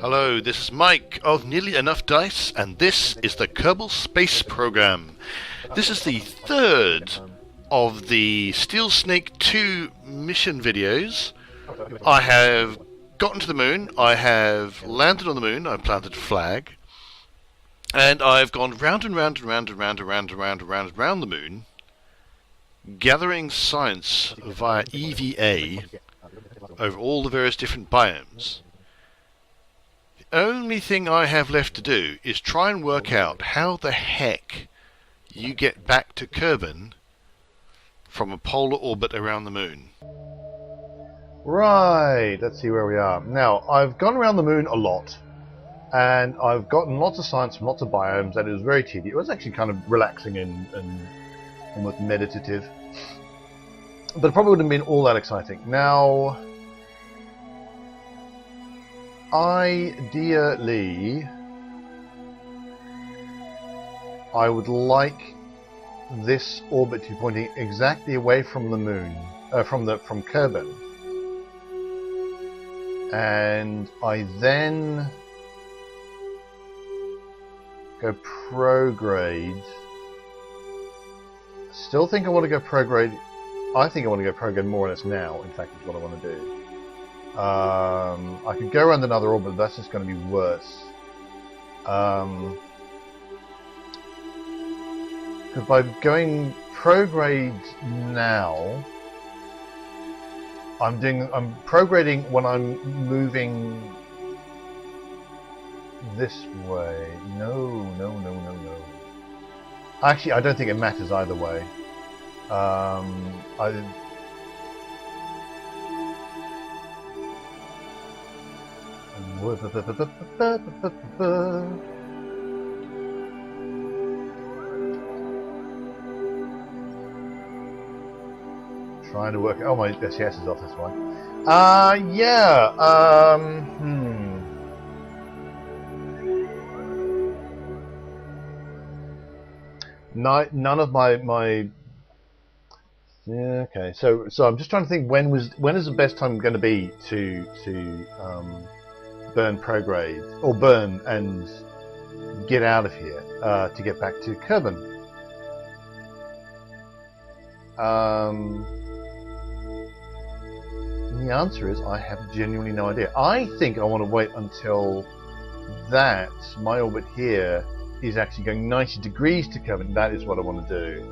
Hello, this is Mike of Nearly Enough Dice, and this is the Kerbal Space Program. This is the third of the Steel Snake 2 mission videos. I have gotten to the moon, I have landed on the moon, I've planted a flag, and I've gone round and round and round and round and round and round and round and round the moon, gathering science via EVA over all the various different biomes. The only thing I have left to do is try and work out how the heck you get back to Kerbal from a polar orbit around the moon. Right, let's see where we are. Now, I've gone around the moon a lot, and I've gotten lots of science from lots of biomes, and it was very tedious. It was actually kind of relaxing and almost meditative. But it probably wouldn't have been all that exciting. Now, ideally, I would like this orbit to be pointing exactly away from the moon, from Kerbal, and I then go prograde. Still think I want to go prograde. I think I want to go prograde more or less now. In fact, is what I want to do. I could go around another orbit, but that's just going to be worse. Because by going prograde now, I'm prograding when I'm moving this way. No. Actually, I don't think it matters either way. Trying to work. Oh, my SES is off this one. Yeah. None of my. Yeah, okay. So I'm just trying to think when is the best time going to be to burn prograde or burn and get out of here to get back to Kerbal. The answer is I have genuinely no idea. I think I want to wait until my orbit here is actually going 90 degrees to Kerbal. That is what I want to do.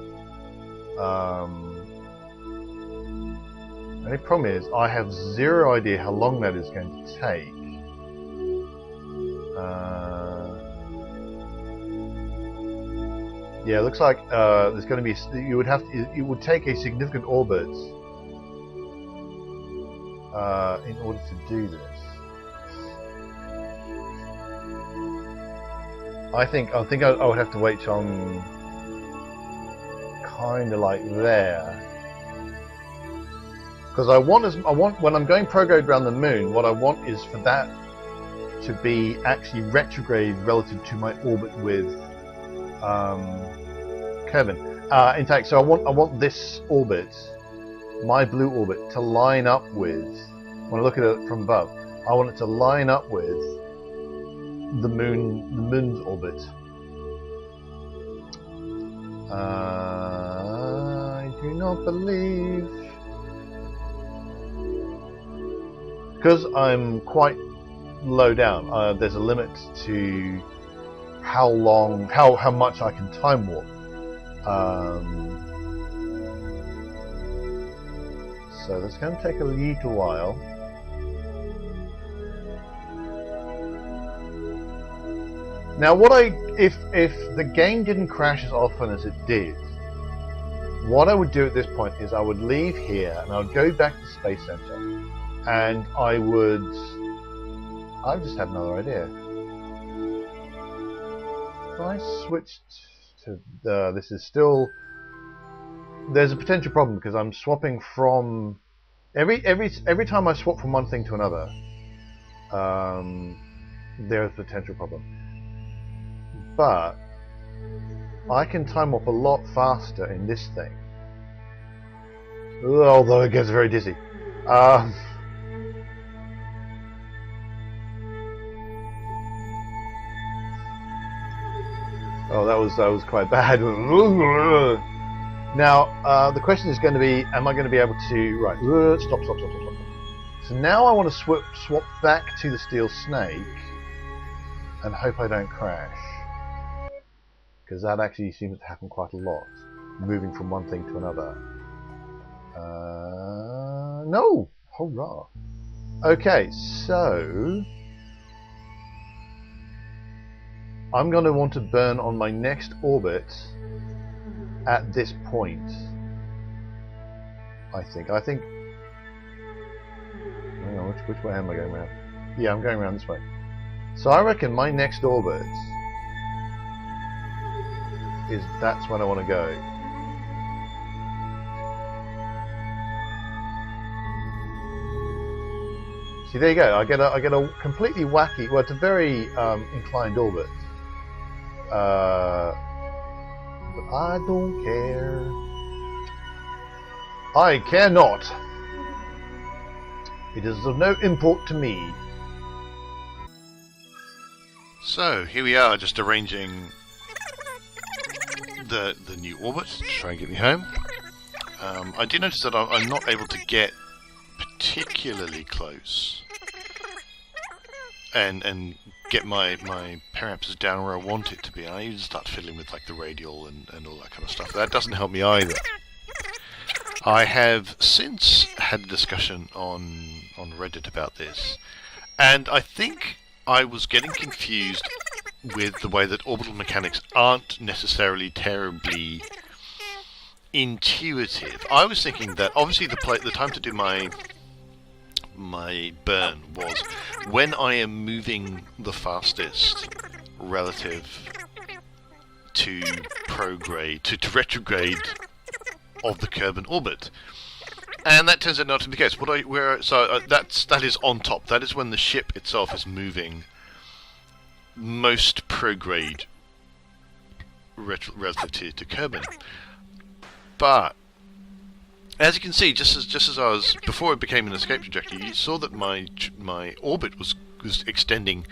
The only problem is I have zero idea how long that is going to take. Yeah, it looks like there's going to be. It would take a significant orbit in order to do this. I think I would have to wait till I'm kind of like there, because I want when I'm going prograde around the moon, what I want is for that to be actually retrograde relative to my orbit with Kerbal. In fact, so I want this orbit, my blue orbit, to line up with. When I look at it from above, I want it to line up with the moon's orbit. I do not believe, because I'm quite low down. There's a limit to how much I can time warp. So that's going to take a little while. Now, if the game didn't crash as often as it did, what I would do at this point is I would leave here and I would go back to Space Center, and I just had another idea. If I switched to this is still. There's a potential problem because I'm swapping from every time I swap from one thing to another. There's a potential problem, but I can time warp a lot faster in this thing. Although it gets very dizzy. Oh, that was quite bad. Now, the question is going to be, am I going to be able to... Right, stop. So now I want to swap back to the steel snake and hope I don't crash. Because that actually seems to happen quite a lot. Moving from one thing to another. No! Hurrah! Okay, so... I'm going to want to burn on my next orbit at this point. I think. Hang on, which way am I going around? Yeah, I'm going around this way. So I reckon my next orbit that's when I want to go. See, there you go. I get a completely wacky. Well, it's a very inclined orbit. But I don't care. I care not. It is of no import to me. So here we are, just arranging the new orbit to try and get me home. I do notice that I'm not able to get particularly close and get my periapsis down where I want it to be. I even start fiddling with like the radial and all that kind of stuff. That doesn't help me either. I have since had a discussion on Reddit about this, and I think I was getting confused with the way that orbital mechanics aren't necessarily terribly intuitive. I was thinking that obviously the time to do my burn was when I am moving the fastest relative to prograde to retrograde of the Kerbal orbit, and that turns out not to be the case. That is on top. That is when the ship itself is moving most prograde relative to Kerbal. But as you can see, just as I was before it became an escape trajectory, you saw that my orbit was extending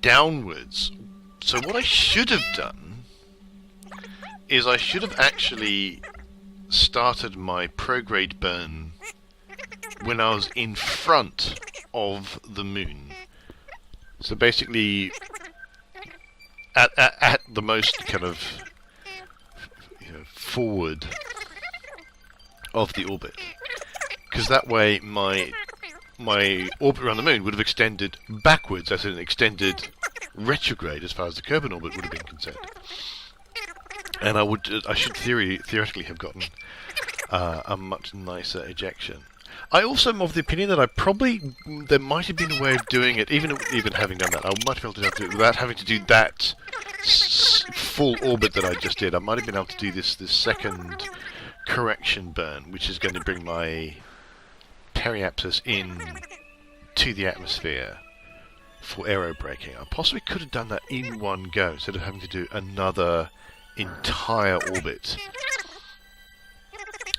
downwards. So what I should have done is I should have actually started my prograde burn when I was in front of the moon. So basically, at the most kind of forward of the orbit, because that way my orbit around the moon would have extended backwards, as in extended retrograde as far as the Kerbal orbit would have been concerned. And I should theoretically have gotten a much nicer ejection. I also am of the opinion that there might have been a way of doing it, even having done that, I might have been able to do it without having to do that full orbit that I just did. I might have been able to do this second correction burn, which is going to bring my periapsis in to the atmosphere for aerobraking. I possibly could have done that in one go instead of having to do another entire orbit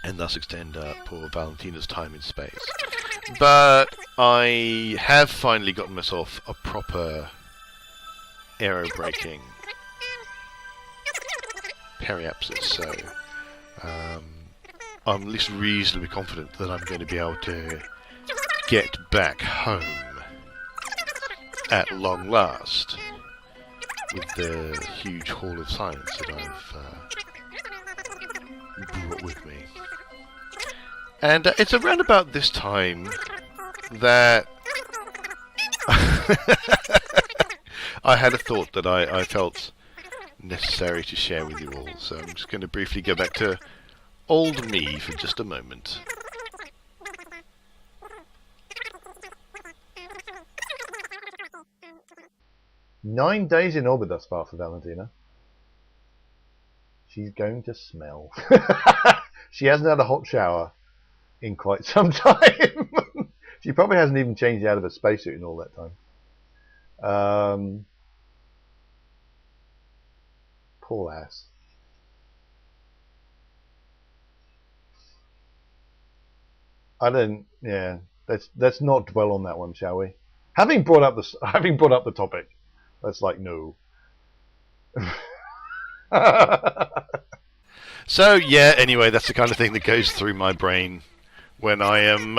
and thus extend poor Valentina's time in space. But I have finally gotten myself a proper aerobraking periapsis, so I'm at least reasonably confident that I'm going to be able to get back home at long last with the huge haul of science that I've brought with me. And it's around about this time that I had a thought that I felt necessary to share with you all. So I'm just going to briefly go back to old me for just a moment. "9 days in orbit thus far for Valentina. She's going to smell." She hasn't had a hot shower in quite some time. She probably hasn't even changed out of a spacesuit in all that time. Poor ass. Yeah. Let's not dwell on that one, shall we? Having brought up the topic, let's no. So yeah, anyway, that's the kind of thing that goes through my brain when I am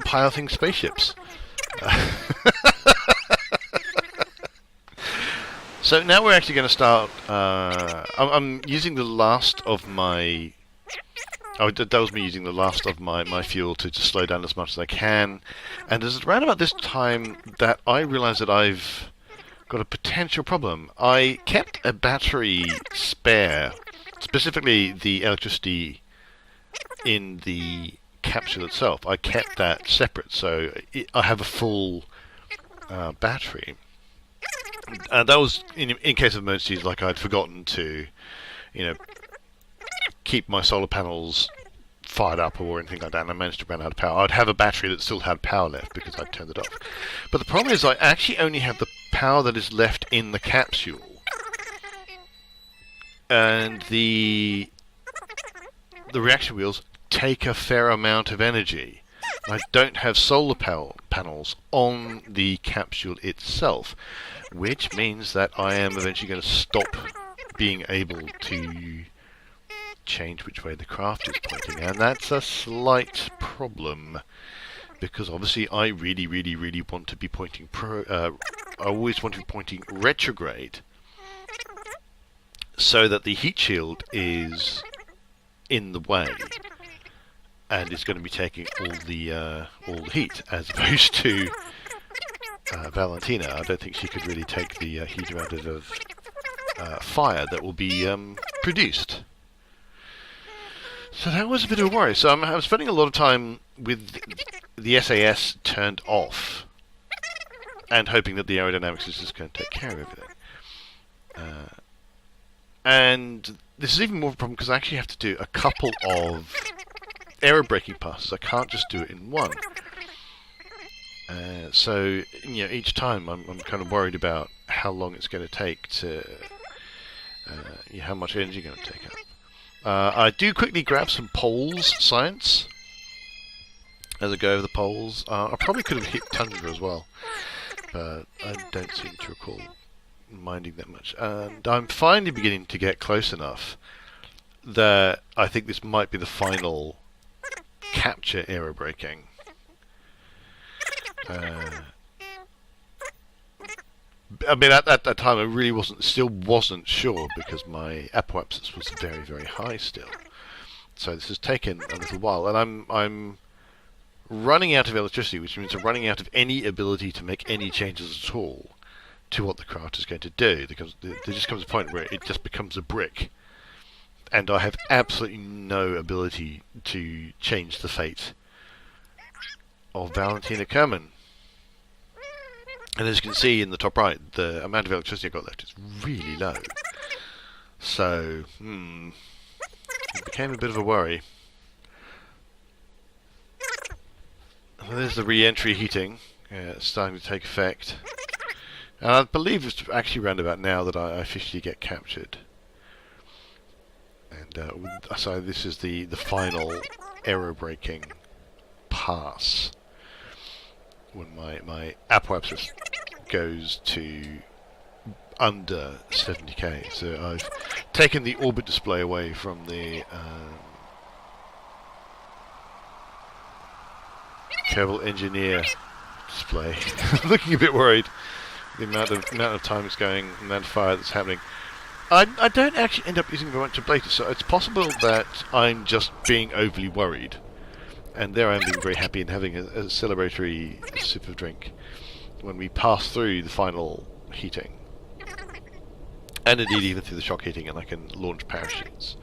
piloting spaceships. So now we're actually going to start. I'm using the last of my. Oh, that was me using the last of my fuel to slow down as much as I can. And it's around about this time that I realised that I've got a potential problem. I kept a battery spare, specifically the electricity in the capsule itself. I kept that separate, so I have a full battery. And that was in case of emergencies, like I'd forgotten to, you know, keep my solar panels fired up or anything like that, and I managed to run out of power. I'd have a battery that still had power left because I'd turned it off. But the problem is I actually only have the power that is left in the capsule. And the reaction wheels take a fair amount of energy. I don't have solar panels on the capsule itself, which means that I am eventually going to stop being able to change which way the craft is pointing, and that's a slight problem because obviously I really want to be pointing I always want to be pointing retrograde so that the heat shield is in the way and it's going to be taking all the heat, as opposed to Valentina. I don't think she could really take the huge amount of fire that will be produced. So that was a bit of a worry. So I'm spending a lot of time with the SAS turned off and hoping that the aerodynamics is just going to take care of everything. And this is even more of a problem because I actually have to do a couple of aerobraking passes. I can't just do it in one. So each time I'm kind of worried about how long it's going to take to, how much energy it's going to take up. I do quickly grab some poles science as I go over the poles. I probably could have hit Tundra as well, but I don't seem to recall minding that much. And I'm finally beginning to get close enough that I think this might be the final capture aerobraking. I mean, at that time, I really still wasn't sure because my apoapsis was very high still. So this has taken a little while, and I'm running out of electricity, which means I'm running out of any ability to make any changes at all to what the craft is going to do. There just comes a point where it just becomes a brick, and I have absolutely no ability to change the fate of Valentina Kerbal. And as you can see in the top right, the amount of electricity I've got left is really low. So, it became a bit of a worry. Well, there's the re-entry heating starting to take effect. And I believe it's actually around about now that I officially get captured. And so this is the final aerobraking pass. When my apoapsis goes to under 70k. So I've taken the orbit display away from the Kerbal engineer display. Looking a bit worried. The amount of time it's going, the amount of fire that's happening. I don't actually end up using very much ablator, so it's possible that I'm just being overly worried. And there I am being very happy and having a celebratory sip of drink when we pass through the final heating. And indeed even through the shock heating, and I can launch parachutes.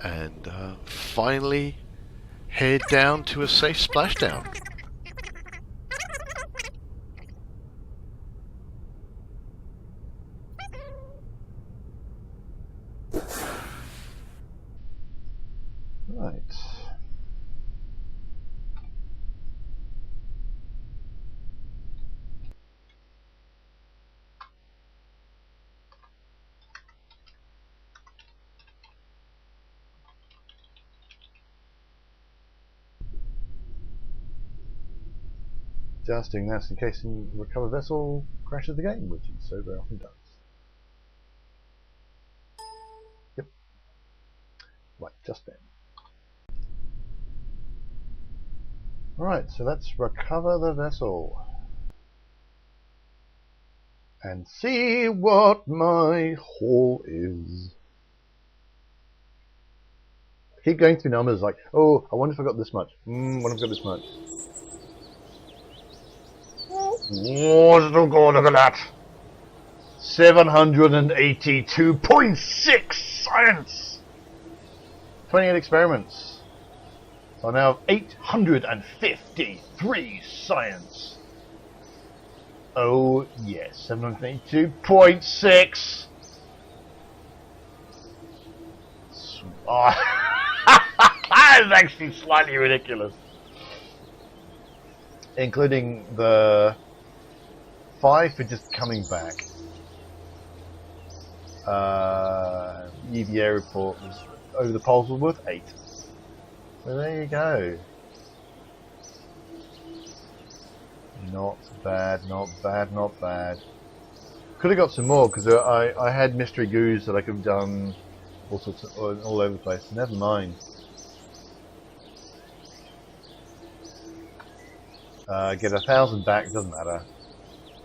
And finally head down to a safe splashdown. Right. Adjusting this in case some recovered vessel crashes the game, which it so very often does. Right, just then. Right, so let's recover the vessel. And see what my haul is. I keep going through numbers like, oh, I wonder if I got this much. What if I got this much? Oh god, look at that! 782.6 science! 28 experiments. So I now have 853 science. Oh yes, 782.6. Oh, that is actually slightly ridiculous. Including the 5 for just coming back. EVA report was over the polls was worth 8. So there you go. Not bad, not bad, not bad. Could have got some more because I had mystery goos that I could have done all sorts of, all over the place. Never mind. Get 1,000 back, doesn't matter.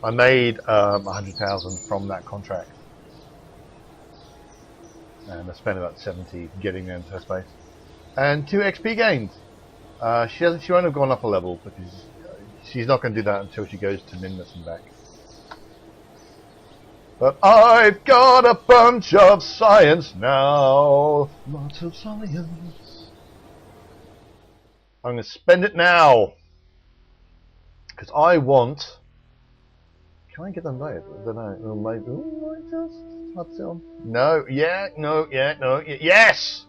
I made 100,000 from that contract, and I spent about 70 getting there into her space, and 2 XP gains. She won't have gone up a level because she's not going to do that until she goes to Minmus and back. But I've got a bunch of science now, lots of science. I'm going to spend it now. Because I want... Can I get them both? I don't know. Maybe... Ooh, I just... What's on? No, yeah, no, yeah, no, yeah, yes!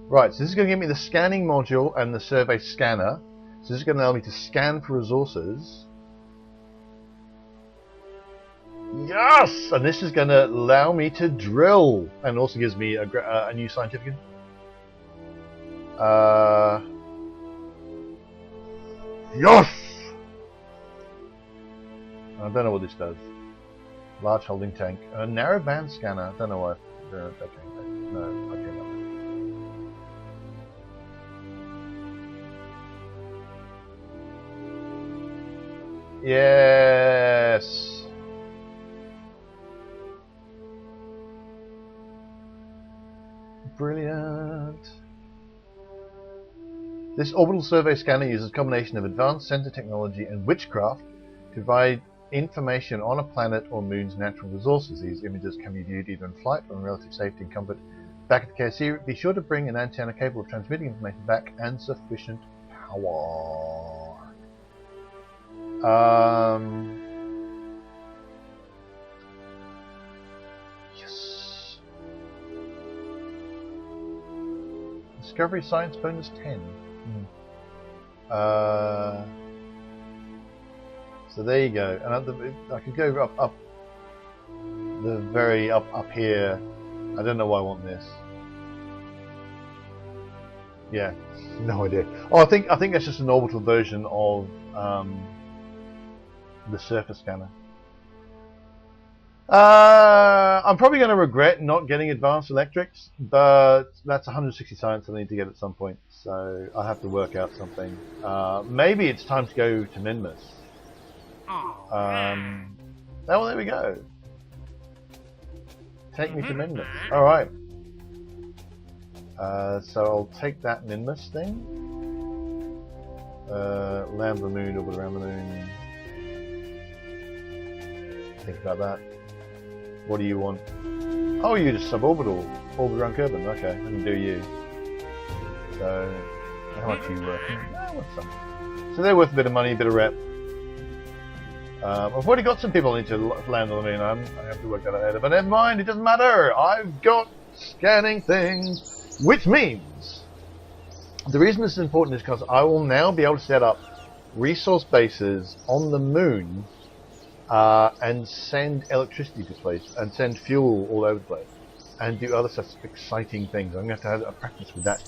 Right, so this is going to give me the scanning module and the survey scanner. So this is going to allow me to scan for resources. Yes! And this is going to allow me to drill. And also gives me a new scientific... Yes! I don't know what this does. Large holding tank. A narrow band scanner. I don't know why. Okay. No, okay, no. Yes! Brilliant. This orbital survey scanner uses a combination of advanced sensor technology and witchcraft to provide information on a planet or moon's natural resources. These images can be viewed either in flight or in relative safety and comfort. Back at the KC, be sure to bring an antenna capable of transmitting information back and sufficient power. Yes. Discovery Science bonus 10. So there you go, and I could go up the very up here. I don't know why I want this. Yeah, no idea. Oh, I think that's just an orbital version of the surface scanner. I'm probably going to regret not getting advanced electrics, but that's 160 science I need to get at some point, so I'll have to work out something. Maybe it's time to go to Minmus. Oh, well, there we go. Take me to Minmus. Alright. So I'll take that Minmus thing. Land the moon, orbit around the moon. Think about that. What do you want? Oh, you're just suborbital. Orbit around Kerbal. Okay, let me do you. So, how much are you worth? Oh, what's some? So they're worth a bit of money, a bit of rep. I've already got some people I need to land on the moon. I have to work that out later. But never mind, it doesn't matter. I've got scanning things. Which means, the reason this is important is because I will now be able to set up resource bases on the moon and send electricity to place, and send fuel all over the place, and do other such exciting things. I'm going to have a practice with that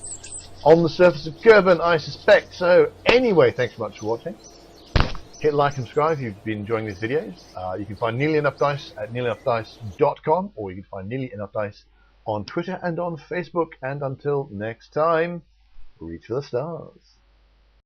on the surface of Kerbal, I suspect. So anyway, thanks so much for watching. Hit like and subscribe if you've been enjoying these videos. You can find Nearly Enough Dice at nearlyenoughdice.com, or you can find Nearly Enough Dice on Twitter and on Facebook. And until next time, reach for the stars.